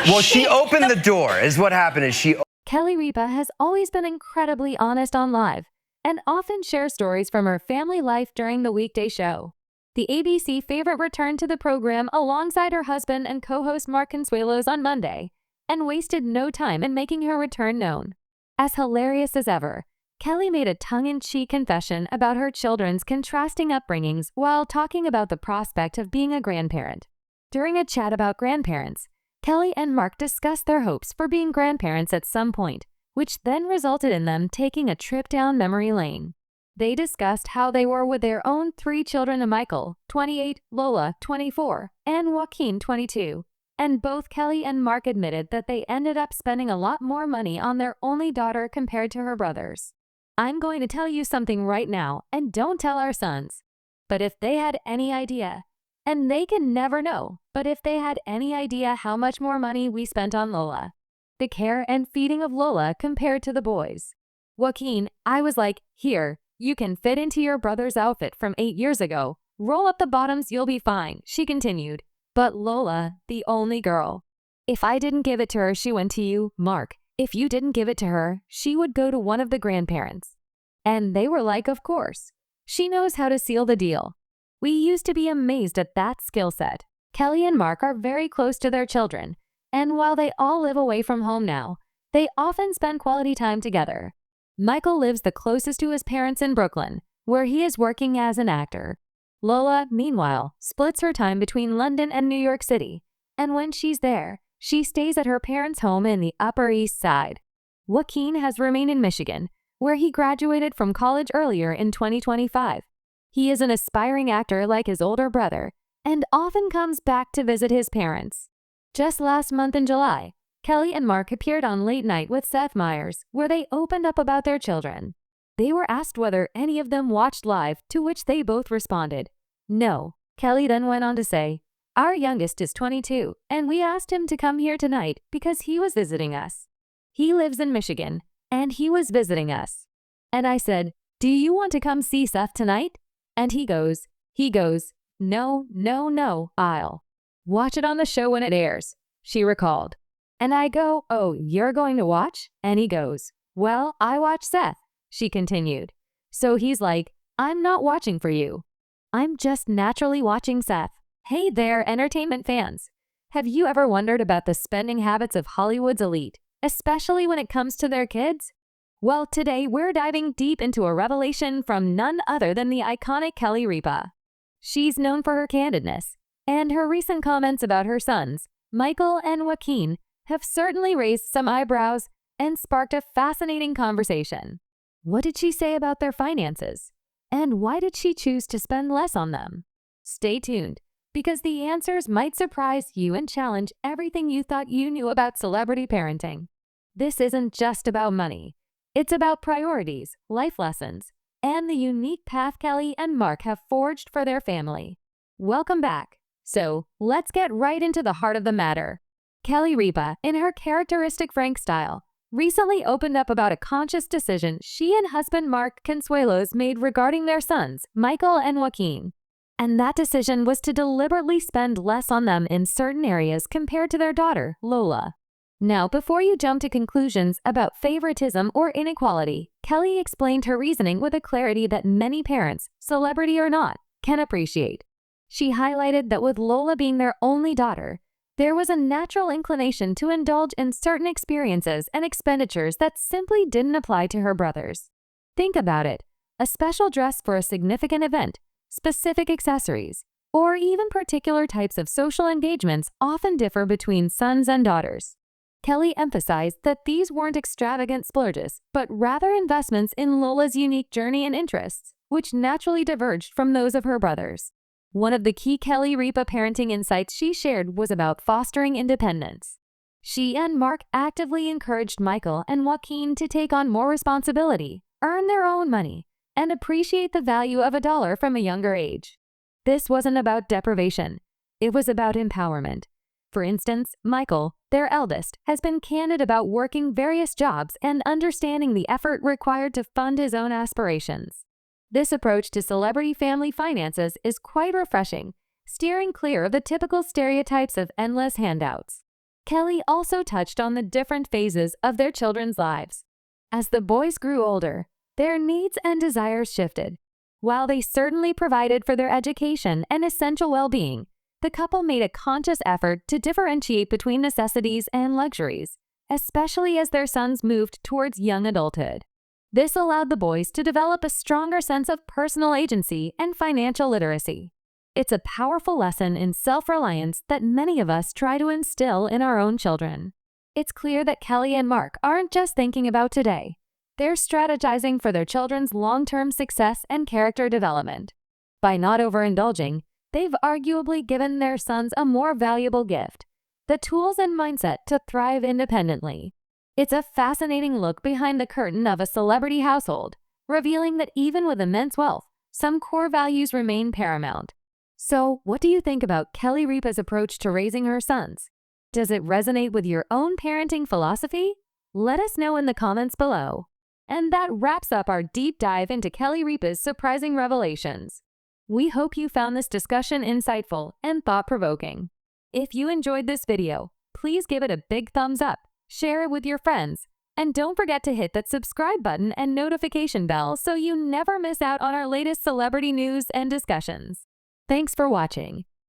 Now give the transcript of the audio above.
Well, she opened the door, is what happened. Is she? Kelly Ripa has always been incredibly honest on live and often shares stories from her family life during the weekday show. The ABC favorite returned to the program alongside her husband and co-host Mark Consuelos on Monday and wasted no time in making her return known. As hilarious as ever, Kelly made a tongue-in-cheek confession about her children's contrasting upbringings while talking about the prospect of being a grandparent. During a chat about grandparents, Kelly and Mark discussed their hopes for being grandparents at some point, which then resulted in them taking a trip down memory lane. They discussed how they were with their own 3 children of Michael, 28, Lola, 24, and Joaquin, 22, and both Kelly and Mark admitted that they ended up spending a lot more money on their only daughter compared to her brothers. I'm going to tell you something right now, and don't tell our sons. But if they had any idea, and they can never know, but if they had any idea how much more money we spent on Lola, the care and feeding of Lola compared to the boys. Joaquin, I was like, here, you can fit into your brother's outfit from 8 years ago. Roll up the bottoms, you'll be fine, she continued. But Lola, the only girl. If I didn't give it to her, she went to you, Mark. If you didn't give it to her, she would go to one of the grandparents. And they were like, of course. She knows how to seal the deal. We used to be amazed at that skill set. Kelly and Mark are very close to their children, and while they all live away from home now, they often spend quality time together. Michael lives the closest to his parents in Brooklyn, where he is working as an actor. Lola, meanwhile, splits her time between London and New York City, and when she's there, she stays at her parents' home in the Upper East Side. Joaquin has remained in Michigan, where he graduated from college earlier in 2025. He is an aspiring actor like his older brother, and often comes back to visit his parents. Just last month in July, Kelly and Mark appeared on Late Night with Seth Meyers, where they opened up about their children. They were asked whether any of them watched live, to which they both responded, no. Kelly then went on to say, our youngest is 22, and we asked him to come here tonight because he was visiting us. He lives in Michigan, and he was visiting us. And I said, do you want to come see Seth tonight? And he goes, no, I'll watch it on the show when it airs, she recalled. And I go, oh, you're going to watch? And he goes, well, I watch Seth, she continued. So he's like, I'm not watching for you. I'm just naturally watching Seth. Hey there, entertainment fans. Have you ever wondered about the spending habits of Hollywood's elite, especially when it comes to their kids? Well, today we're diving deep into a revelation from none other than the iconic Kelly Ripa. She's known for her candidness, and her recent comments about her sons, Michael and Joaquin, have certainly raised some eyebrows and sparked a fascinating conversation. What did she say about their finances? And why did she choose to spend less on them? Stay tuned, because the answers might surprise you and challenge everything you thought you knew about celebrity parenting. This isn't just about money. It's about priorities, life lessons, and the unique path Kelly and Mark have forged for their family. Welcome back. So, let's get right into the heart of the matter. Kelly Ripa, in her characteristic frank style, recently opened up about a conscious decision she and husband Mark Consuelos made regarding their sons, Michael and Joaquin. And that decision was to deliberately spend less on them in certain areas compared to their daughter, Lola. Now, before you jump to conclusions about favoritism or inequality, Kelly explained her reasoning with a clarity that many parents, celebrity or not, can appreciate. She highlighted that with Lola being their only daughter, there was a natural inclination to indulge in certain experiences and expenditures that simply didn't apply to her brothers. Think about it. A special dress for a significant event, specific accessories, or even particular types of social engagements often differ between sons and daughters. Kelly emphasized that these weren't extravagant splurges, but rather investments in Lola's unique journey and interests, which naturally diverged from those of her brothers. One of the key Kelly Ripa parenting insights she shared was about fostering independence. She and Mark actively encouraged Michael and Joaquin to take on more responsibility, earn their own money, and appreciate the value of a dollar from a younger age. This wasn't about deprivation. It was about empowerment. For instance, Michael, their eldest, has been candid about working various jobs and understanding the effort required to fund his own aspirations. This approach to celebrity family finances is quite refreshing, steering clear of the typical stereotypes of endless handouts. Kelly also touched on the different phases of their children's lives. As the boys grew older, their needs and desires shifted. While they certainly provided for their education and essential well-being, the couple made a conscious effort to differentiate between necessities and luxuries, especially as their sons moved towards young adulthood. This allowed the boys to develop a stronger sense of personal agency and financial literacy. It's a powerful lesson in self-reliance that many of us try to instill in our own children. It's clear that Kelly and Mark aren't just thinking about today. They're strategizing for their children's long-term success and character development. By not overindulging, they've arguably given their sons a more valuable gift: the tools and mindset to thrive independently. It's a fascinating look behind the curtain of a celebrity household, revealing that even with immense wealth, some core values remain paramount. So, what do you think about Kelly Ripa's approach to raising her sons? Does it resonate with your own parenting philosophy? Let us know in the comments below. And that wraps up our deep dive into Kelly Ripa's surprising revelations. We hope you found this discussion insightful and thought-provoking. If you enjoyed this video, please give it a big thumbs up, share it with your friends, and don't forget to hit that subscribe button and notification bell so you never miss out on our latest celebrity news and discussions. Thanks for watching.